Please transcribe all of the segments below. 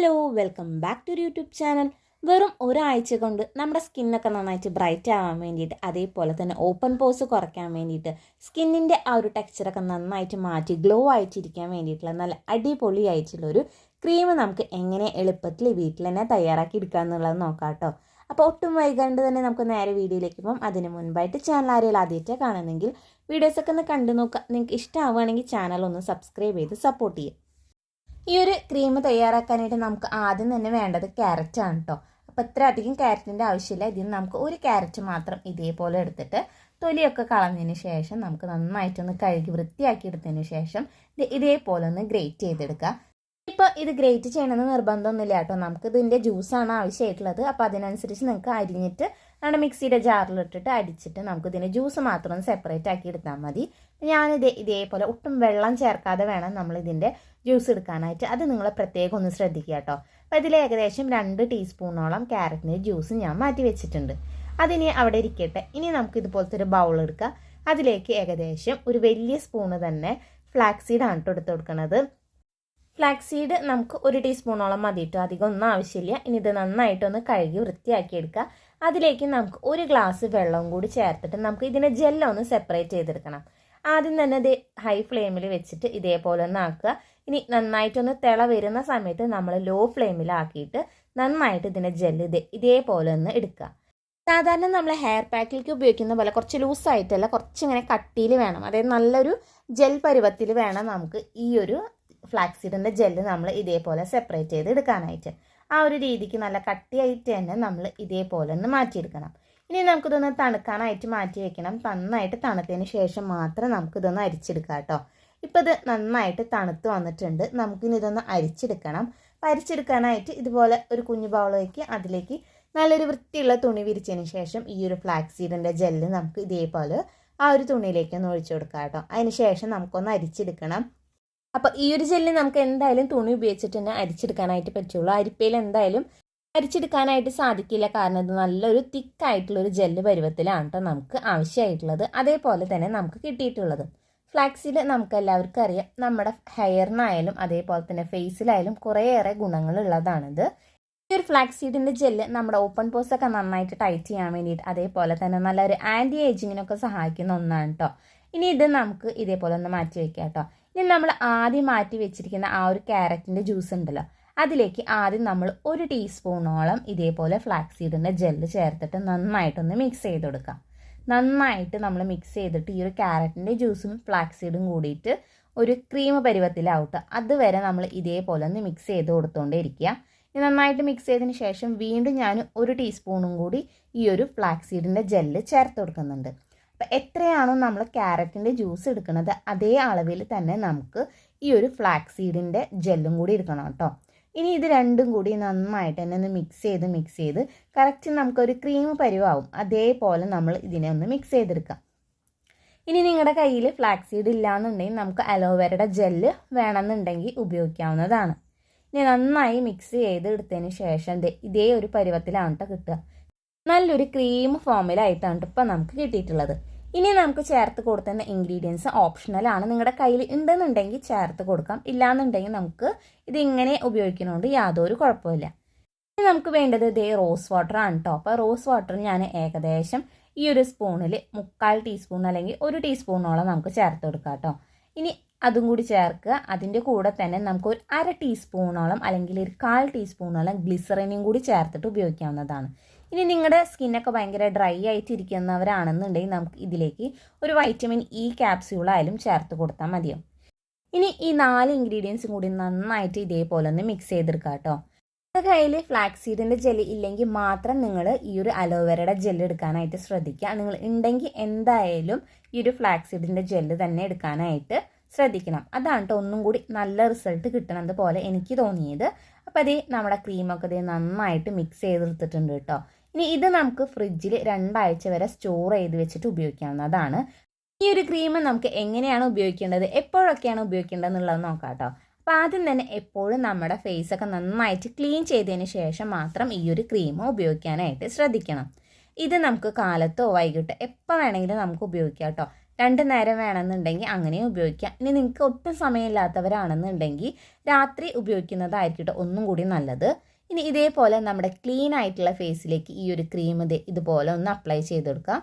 Hello welcome back to YouTube channel. വെറും ഒരാഴ്ച കൊണ്ട് നമ്മുടെ സ്കിന്നൊക്കെ നന്നായിട്ട് ബ്രൈറ്റ് ആവാൻ വേണ്ടിയിട്ട്, അതേപോലെ തന്നെ ഓപ്പൺ പോസ് കുറയ്ക്കാൻ വേണ്ടിയിട്ട്, സ്കിന്നിൻ്റെ ആ ഒരു ടെക്സ്ചറൊക്കെ നന്നായിട്ട് മാറ്റി ഗ്ലോ ആയിട്ടിരിക്കാൻ വേണ്ടിയിട്ടുള്ള നല്ല അടിപൊളിയായിട്ടുള്ളൊരു ക്രീം നമുക്ക് എങ്ങനെ എളുപ്പത്തിൽ വീട്ടിൽ തന്നെ തയ്യാറാക്കി എടുക്കുക എന്നുള്ളത് നോക്കാം കേട്ടോ. അപ്പോൾ ഒട്ടും വൈകാണ്ട് തന്നെ നമുക്ക് നേരെ വീഡിയോയിലേക്ക് പോകും. അതിന് മുൻപായിട്ട് ചാനൽ ആരെങ്കിലും ആദ്യമായിട്ടാണ് കാണുന്നെങ്കിൽ വീഡിയോസൊക്കെ ഒന്ന് കണ്ടു നോക്കുക. നിങ്ങൾക്ക് ഇഷ്ടമാവുകയാണെങ്കിൽ ചാനൽ ഒന്ന് സബ്സ്ക്രൈബ് ചെയ്ത് സപ്പോർട്ട് ചെയ്യുക. ഈ ഒരു ക്രീം തയ്യാറാക്കാനായിട്ട് നമുക്ക് ആദ്യം തന്നെ വേണ്ടത് ക്യാരറ്റാണ് കേട്ടോ. അപ്പോൾ ഇത്ര അധികം ക്യാരറ്റിൻ്റെ ആവശ്യമില്ല. ഇതിന് നമുക്ക് ഒരു ക്യാരറ്റ് മാത്രം ഇതേപോലെ എടുത്തിട്ട് തൊലിയൊക്കെ കളഞ്ഞതിന് ശേഷം നമുക്ക് നന്നായിട്ടൊന്ന് കഴുകി വൃത്തിയാക്കി എടുത്തതിന് ശേഷം ഇതേപോലെ ഒന്ന് ഗ്രേറ്റ് ചെയ്തെടുക്കുക. ഇപ്പോൾ ഇത് ഗ്രേറ്റ് ചെയ്യണമെന്ന് നിർബന്ധമൊന്നുമില്ല കേട്ടോ. നമുക്ക് ഇതിൻ്റെ ജ്യൂസാണ് ആവശ്യമായിട്ടുള്ളത്. അപ്പോൾ അതിനനുസരിച്ച് നിങ്ങൾക്ക് അരിഞ്ഞിട്ട് നമ്മുടെ മിക്സിയുടെ ജാറിലിട്ടിട്ട് അടിച്ചിട്ട് നമുക്ക് ഇതിൻ്റെ ജ്യൂസ് മാത്രം സെപ്പറേറ്റ് ആക്കി എടുത്താൽ മതി. ഇതേപോലെ ഒട്ടും വെള്ളം ചേർക്കാതെ വേണം നമ്മൾ ഇതിൻ്റെ ജ്യൂസ് എടുക്കാനായിട്ട്. അത് നിങ്ങൾ പ്രത്യേകം ഒന്ന് ശ്രദ്ധിക്കുക കേട്ടോ. അപ്പോൾ ഇതിൽ ഏകദേശം 2 ടീസ്പൂണോളം ക്യാരറ്റിൻ്റെ ജ്യൂസ് ഞാൻ മാറ്റി വെച്ചിട്ടുണ്ട്. അതിനി അവിടെ ഇരിക്കട്ടെ. ഇനി നമുക്ക് ഇതുപോലത്തെ ഒരു ബൗൾ എടുക്കുക. അതിലേക്ക് ഏകദേശം ഒരു വലിയ സ്പൂണ് തന്നെ ഫ്ലാക്സ് സീഡാണ് കേട്ടോ എടുത്ത് കൊടുക്കുന്നത്. ഫ്ലാക്സ് സീഡ് നമുക്ക് 1 ടീസ്പൂണോളം മതി കേട്ടോ, അധികം ഒന്നും ആവശ്യമില്ല. ഇനി ഇത് നന്നായിട്ടൊന്ന് കഴുകി വൃത്തിയാക്കി എടുക്കുക. അതിലേക്ക് നമുക്ക് 1 ഗ്ലാസ് വെള്ളവും കൂടി ചേർത്തിട്ട് നമുക്ക് ഇതിനെ ജെല്ലൊന്ന് സെപ്പറേറ്റ് ചെയ്തെടുക്കണം. ആദ്യം തന്നെ ഇത് ഹൈ ഫ്ലെയിമിൽ വെച്ചിട്ട് ഇതേപോലെ ഒന്ന് ആക്കുക. ഇനി നന്നായിട്ടൊന്ന് തിള വരുന്ന സമയത്ത് നമ്മൾ ലോ ഫ്ലെയിമിലാക്കിയിട്ട് നന്നായിട്ട് ഇതിൻ്റെ ജെല്ല് ഇതേപോലെ ഒന്ന് എടുക്കുക. സാധാരണ നമ്മൾ ഹെയർ പാക്കിലേക്ക് ഉപയോഗിക്കുന്ന പോലെ കുറച്ച് ലൂസായിട്ടല്ല, കുറച്ചിങ്ങനെ കട്ടിയിൽ വേണം. അതായത് നല്ലൊരു ജെൽ പരുവത്തിൽ വേണം നമുക്ക് ഈ ഒരു ഫ്ലാക്സ് സീഡിൻ്റെ ജെല്ല് നമ്മൾ ഇതേപോലെ സെപ്പറേറ്റ് ചെയ്ത് എടുക്കാനായിട്ട്. ആ ഒരു രീതിക്ക് നല്ല കട്ടിയായിട്ട് തന്നെ നമ്മൾ ഇതേപോലെ ഒന്ന് മാറ്റിയെടുക്കണം. ഇനി നമുക്കിതൊന്ന് തണുക്കാനായിട്ട് മാറ്റി വെക്കണം. നന്നായിട്ട് തണുത്തതിന് ശേഷം മാത്രം നമുക്കിതൊന്ന് അരിച്ചെടുക്കാം കേട്ടോ. ഇപ്പോൾ ഇത് നന്നായിട്ട് തണുത്ത് വന്നിട്ടുണ്ട്. നമുക്കിനി ഇതൊന്ന് അരിച്ചെടുക്കണം. അപ്പോൾ അരിച്ചെടുക്കാനായിട്ട് ഇതുപോലെ ഒരു കുഞ്ഞു ബൗളിലേക്ക് അതിലേക്ക് നല്ലൊരു വൃത്തിയുള്ള തുണി വിരിച്ചതിന് ശേഷം ഈ ഒരു ഫ്ലാക്സ് സീഡിൻ്റെ ജെല്ല് നമുക്ക് ഇതേപോലെ ആ ഒരു തുണിയിലേക്ക് ഒന്ന് ഒഴിച്ചു കൊടുക്കാം കേട്ടോ. അതിന് ശേഷം നമുക്കൊന്ന് അരിച്ചെടുക്കണം. അപ്പോൾ ഈ ഒരു ജെല്ല് നമുക്ക് എന്തായാലും തുണി ഉപയോഗിച്ചിട്ട് തന്നെ അരിച്ചെടുക്കാനായിട്ട് പറ്റുള്ളൂ. അരിപ്പയിൽ എന്തായാലും അരിച്ചെടുക്കാനായിട്ട് സാധിക്കില്ല. കാരണം ഇത് നല്ലൊരു തിക്കായിട്ടുള്ളൊരു ജെല്ല് പരുവത്തിലാണ് കേട്ടോ നമുക്ക് ആവശ്യമായിട്ടുള്ളത്. അതേപോലെ തന്നെ നമുക്ക് കിട്ടിയിട്ടുള്ളത്. ഫ്ലാക്സീഡ് നമുക്ക് എല്ലാവർക്കും അറിയാം, നമ്മുടെ ഹെയറിനായാലും അതേപോലെ തന്നെ ഫേസിലായാലും കുറേയേറെ ഗുണങ്ങളുള്ളതാണിത്. ഈ ഒരു ഫ്ലാക്സീഡിൻ്റെ ജെല്ല് നമ്മുടെ ഓപ്പൺ പോസൊക്കെ നന്നായിട്ട് ടൈറ്റ് ചെയ്യാൻ വേണ്ടിയിട്ട്, അതേപോലെ തന്നെ നല്ലൊരു ആൻറ്റി ഏജിങ്ങിനൊക്കെ സഹായിക്കുന്ന ഒന്നാണ് കേട്ടോ. ഇനി ഇത് നമുക്ക് ഇതേപോലെ ഒന്ന് മാറ്റി വയ്ക്കാം കേട്ടോ. ഇനി നമ്മൾ ആദ്യം മാറ്റി വെച്ചിരിക്കുന്ന ആ ഒരു ക്യാരറ്റിൻ്റെ ജ്യൂസ് ഉണ്ടല്ലോ, അതിലേക്ക് ആദ്യം നമ്മൾ 1 ടീസ്പൂണോളം ഇതേപോലെ ഫ്ലാക്സ് സീഡിൻ്റെ ജെല്ല് ചേർത്തിട്ട് നന്നായിട്ടൊന്ന് മിക്സ് ചെയ്ത് കൊടുക്കാം. നന്നായിട്ട് നമ്മൾ മിക്സ് ചെയ്തിട്ട് ഈ ഒരു ക്യാരറ്റിൻ്റെ ജ്യൂസും ഫ്ലാക്സ് സീഡും കൂടിയിട്ട് ഒരു ക്രീം പരുവത്തിലാവട്ടെ. അതുവരെ നമ്മൾ ഇതേപോലെ ഒന്ന് മിക്സ് ചെയ്ത് കൊടുത്തുകൊണ്ടേ ഇരിക്കുക. ഇനി നന്നായിട്ട് മിക്സ് ചെയ്തതിന് ശേഷം വീണ്ടും ഞാൻ 1 ടീസ്പൂണും കൂടി ഈ ഒരു ഫ്ലാക്സ് സീഡിൻ്റെ ജെല്ല് ചേർത്ത് കൊടുക്കുന്നുണ്ട്. അപ്പോൾ എത്രയാണോ നമ്മൾ ക്യാരറ്റിൻ്റെ ജ്യൂസ് എടുക്കുന്നത് അതേ അളവിൽ തന്നെ നമുക്ക് ഈ ഒരു ഫ്ലാക്സ് സീഡിൻ്റെ ജെല്ലും കൂടി എടുക്കണം കേട്ടോ. ഇനി ഇത് രണ്ടും കൂടി നന്നായിട്ട് തന്നെ ഒന്ന് മിക്സ് ചെയ്ത് കറക്റ്റ് നമുക്കൊരു ക്രീം പരുവാവും. അതേപോലെ നമ്മൾ ഇതിനെ ഒന്ന് മിക്സ് ചെയ്തെടുക്കാം. ഇനി നിങ്ങളുടെ കയ്യിൽ ഫ്ലാക്സ് സീഡ് ഇല്ലയെന്നുണ്ടെങ്കിൽ നമുക്ക് അലോവേരയുടെ ജെല്ല് വേണമെന്നുണ്ടെങ്കിൽ ഉപയോഗിക്കാവുന്നതാണ്. ഇനി നന്നായി മിക്സ് ചെയ്ത് എടുത്തതിന് ശേഷം ഇതേ ഒരു പരുവത്തിലാണ് കേട്ടോ കിട്ടുക. നല്ലൊരു ക്രീം ഫോമിലായിട്ടാണ് ഇപ്പോൾ നമുക്ക് കിട്ടിയിട്ടുള്ളത്. ഇനി നമുക്ക് ചേർത്ത് കൊടുക്കുന്ന ഇൻഗ്രീഡിയൻസ് ഓപ്ഷണലാണ്. നിങ്ങളുടെ കയ്യിൽ ഉണ്ടെന്നുണ്ടെങ്കിൽ ചേർത്ത് കൊടുക്കാം, ഇല്ലാന്നുണ്ടെങ്കിൽ നമുക്ക് ഇതിങ്ങനെ ഉപയോഗിക്കുന്നതുകൊണ്ട് യാതൊരു കുഴപ്പമില്ല. ഇനി നമുക്ക് വേണ്ടത് റോസ് വാട്ടർ ആണ് കേട്ടോ. അപ്പോൾ റോസ് വാട്ടർ ഞാൻ ഏകദേശം ഈ ഒരു സ്പൂണിൽ 3/4 ടീസ്പൂൺ അല്ലെങ്കിൽ 1 ടീസ്പൂണോളം നമുക്ക് ചേർത്ത് കൊടുക്കാം കേട്ടോ. ഇനി അതും കൂടി ചേർക്കുക. അതിൻ്റെ കൂടെ തന്നെ നമുക്ക് ഒരു 1/2 ടീസ്പൂണോളം അല്ലെങ്കിൽ ഒരു 1/4 ടീസ്പൂണോളം ഗ്ലിസറിനും കൂടി ചേർത്തിട്ട് ഉപയോഗിക്കാവുന്നതാണ്. ഇനി നിങ്ങളുടെ സ്കിന്നൊക്കെ ഭയങ്കര ഡ്രൈ ആയിട്ടിരിക്കുന്നവരാണെന്നുണ്ടെങ്കിൽ നമുക്ക് ഇതിലേക്ക് ഒരു വൈറ്റമിൻ ഇ ക്യാപ്സ്യൂളായാലും ചേർത്ത് കൊടുത്താൽ മതിയോ. ഇനി ഈ 4 ഇൻഗ്രീഡിയൻസും കൂടി നന്നായിട്ട് ഇതേപോലെ ഒന്ന് മിക്സ് ചെയ്തെടുക്കുക കേട്ടോ. നിങ്ങളുടെ കയ്യിൽ ഫ്ലാക്സ് സീഡിൻ്റെ ജെല്ല് ഇല്ലെങ്കിൽ മാത്രം നിങ്ങൾ ഈ ഒരു അലോവേരയുടെ ജെല്ല് എടുക്കാനായിട്ട് ശ്രദ്ധിക്കുക. നിങ്ങൾ ഉണ്ടെങ്കിൽ എന്തായാലും ഈ ഒരു ഫ്ലാക്സ് സീഡിൻ്റെ ജെല്ല് തന്നെ എടുക്കാനായിട്ട് ശ്രദ്ധിക്കണം. അതാണ് കേട്ടോ ഒന്നും കൂടി നല്ല റിസൾട്ട് കിട്ടണത് പോലെ എനിക്ക് തോന്നിയത്. അപ്പോൾ നമ്മുടെ ക്രീമൊക്കെ നന്നായിട്ട് മിക്സ് ചെയ്തെടുത്തിട്ടുണ്ട് കേട്ടോ. ഇനി ഇത് നമുക്ക് ഫ്രിഡ്ജിൽ 2 ആഴ്ച വരെ സ്റ്റോർ ചെയ്ത് വെച്ചിട്ട് ഉപയോഗിക്കാവുന്നതാണ്. ഈ ഒരു ക്രീം നമുക്ക് എങ്ങനെയാണ് ഉപയോഗിക്കേണ്ടത്, എപ്പോഴൊക്കെയാണ് ഉപയോഗിക്കേണ്ടത് എന്നുള്ളത് നോക്കാം കേട്ടോ. അപ്പോൾ ആദ്യം തന്നെ എപ്പോഴും നമ്മുടെ ഫേസൊക്കെ നന്നായിട്ട് ക്ലീൻ ചെയ്തതിന് ശേഷം മാത്രം ഈ ഒരു ക്രീം ഉപയോഗിക്കാനായിട്ട് ശ്രദ്ധിക്കണം. ഇത് നമുക്ക് കാലത്തോ വൈകിട്ടോ എപ്പോൾ വേണമെങ്കിലും നമുക്ക് ഉപയോഗിക്കാം കേട്ടോ. 2 നേരം വേണമെന്നുണ്ടെങ്കിൽ അങ്ങനെയും ഉപയോഗിക്കാം. ഇനി നിങ്ങൾക്ക് ഒട്ടും സമയമില്ലാത്തവരാണെന്നുണ്ടെങ്കിൽ രാത്രി ഉപയോഗിക്കുന്നതായിരിക്കും ഒന്നും കൂടി നല്ലത്. ഇനി ഇതേപോലെ നമ്മുടെ ക്ലീൻ ആയിട്ടുള്ള ഫേസിലേക്ക് ഈ ഒരു ക്രീം ഇതുപോലെ ഒന്ന് അപ്ലൈ ചെയ്ത് കൊടുക്കുക.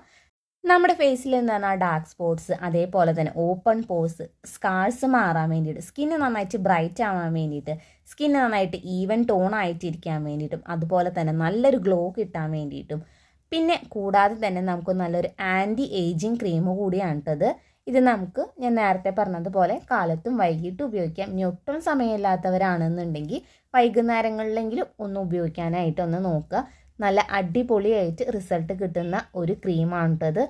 നമ്മുടെ ഫേസിൽ എന്താണ് ഡാർക്ക് സ്പോട്ട്സ്, അതേപോലെ തന്നെ ഓപ്പൺ പോർസ്, സ്കാർസ് മാറാൻ വേണ്ടിയിട്ട്, സ്കിന്ന് നന്നായിട്ട് ബ്രൈറ്റ് ആവാൻ വേണ്ടിയിട്ട്, സ്കിന്ന് നന്നായിട്ട് ഈവൻ ടോൺ ആയിട്ടിരിക്കാൻ വേണ്ടിയിട്ടും, അതുപോലെ തന്നെ നല്ലൊരു ഗ്ലോ കിട്ടാൻ വേണ്ടിയിട്ടും, പിന്നെ കൂടാതെ തന്നെ നമുക്ക് നല്ലൊരു ആൻറ്റി ഏജിങ് ക്രീം കൂടിയാണ് കേട്ടത്. ഇത് നമുക്ക് ഞാൻ നേരത്തെ പറഞ്ഞതുപോലെ കാലത്തും വൈകിട്ടും ഉപയോഗിക്കാം. ഇനി ഒട്ടും സമയമില്ലാത്തവരാണെന്നുണ്ടെങ്കിൽ വൈകുന്നേരങ്ങളിലെങ്കിലും ഒന്ന് ഉപയോഗിക്കാനായിട്ടൊന്ന് നോക്കുക. നല്ല അടിപൊളിയായിട്ട് റിസൾട്ട് കിട്ടുന്ന ഒരു ക്രീമാണ് കേട്ടത്.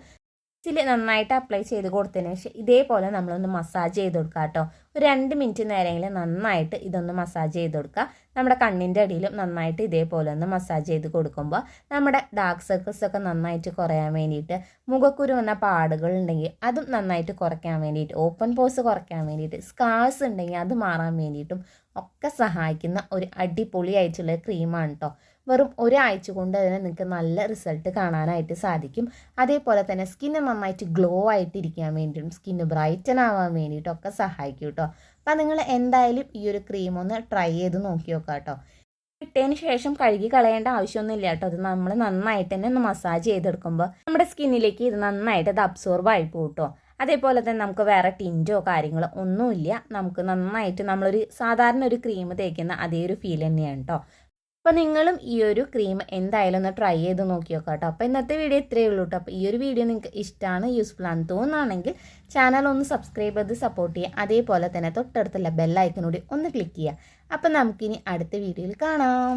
ഫേസിൽ നന്നായിട്ട് അപ്ലൈ ചെയ്ത് കൊടുത്തതിന് ശേഷം ഇതേപോലെ നമ്മളൊന്ന് മസാജ് ചെയ്ത് കൊടുക്കുക കേട്ടോ. ഒരു 2 മിനിറ്റ് നേരമെങ്കിലും നന്നായിട്ട് ഇതൊന്ന് മസാജ് ചെയ്ത് കൊടുക്കുക. നമ്മുടെ കണ്ണിൻ്റെ അടിയിലും നന്നായിട്ട് ഇതേപോലെ ഒന്ന് മസാജ് ചെയ്ത് കൊടുക്കുമ്പോൾ നമ്മുടെ ഡാർക്ക് സർക്കിൾസ് ഒക്കെ നന്നായിട്ട് കുറയാൻ വേണ്ടിയിട്ട്, മുഖക്കുരു വന്ന പാടുകൾ ഉണ്ടെങ്കിൽ അതും നന്നായിട്ട് കുറയ്ക്കാൻ വേണ്ടിയിട്ട്, ഓപ്പൺ പോർസ് കുറയ്ക്കാൻ വേണ്ടിയിട്ട്, സ്കാർസ് ഉണ്ടെങ്കിൽ അത് മാറാൻ വേണ്ടിയിട്ടും ഒക്കെ സഹായിക്കുന്ന ഒരു അടിപൊളിയായിട്ടുള്ള ക്രീമാണ് കേട്ടോ. വെറും ഒരാഴ്ച കൊണ്ട് തന്നെ നിങ്ങൾക്ക് നല്ല റിസൾട്ട് കാണാനായിട്ട് സാധിക്കും. അതേപോലെ തന്നെ സ്കിന്ന് നന്നായിട്ട് ഗ്ലോ ആയിട്ടിരിക്കാൻ വേണ്ടിയിട്ടും സ്കിന്ന് ബ്രൈറ്റൻ ആവാൻ വേണ്ടിയിട്ടും ഒക്കെ സഹായിക്കും കേട്ടോ. അപ്പം നിങ്ങൾ എന്തായാലും ഈ ഒരു ക്രീം ഒന്ന് ട്രൈ ചെയ്ത് നോക്കി നോക്കാം കേട്ടോ. ഇട്ടതിന് ശേഷം കഴുകി കളയേണ്ട ആവശ്യമൊന്നുമില്ല കേട്ടോ. അത് നമ്മൾ നന്നായിട്ട് തന്നെ ഒന്ന് മസാജ് ചെയ്തെടുക്കുമ്പോൾ നമ്മുടെ സ്കിന്നിലേക്ക് ഇത് നന്നായിട്ട് അത് അബ്സോർബ് ആയി പോകും കേട്ടോ. അതേപോലെ തന്നെ നമുക്ക് വേറെ ടിൻറ്റോ കാര്യങ്ങളോ ഒന്നുമില്ല. നമുക്ക് നന്നായിട്ട് നമ്മളൊരു സാധാരണ ഒരു ക്രീം തേക്കുന്ന അതേ ഒരു ഫീൽ തന്നെയാണ് കേട്ടോ. അപ്പോൾ നിങ്ങളും ഈ ഒരു ക്രീം എന്തായാലും ഒന്ന് ട്രൈ ചെയ്ത് നോക്കി നോക്കാം കേട്ടോ. അപ്പോൾ ഇന്നത്തെ വീഡിയോ ഇത്രയേ ഉള്ളൂ കേട്ടോ. അപ്പോൾ ഈ ഒരു വീഡിയോ നിങ്ങൾക്ക് ഇഷ്ടമാണ്, യൂസ്ഫുൾ ആണെന്ന് തോന്നുകയാണെങ്കിൽ ചാനൽ ഒന്ന് സബ്സ്ക്രൈബ് ചെയ്ത് സപ്പോർട്ട് ചെയ്യുക. അതേപോലെ തന്നെ തൊട്ടടുത്തുള്ള ബെല്ലൈക്കനോട് ഒന്ന് ക്ലിക്ക് ചെയ്യുക. അപ്പോൾ നമുക്കിനി അടുത്ത വീഡിയോയിൽ കാണാം.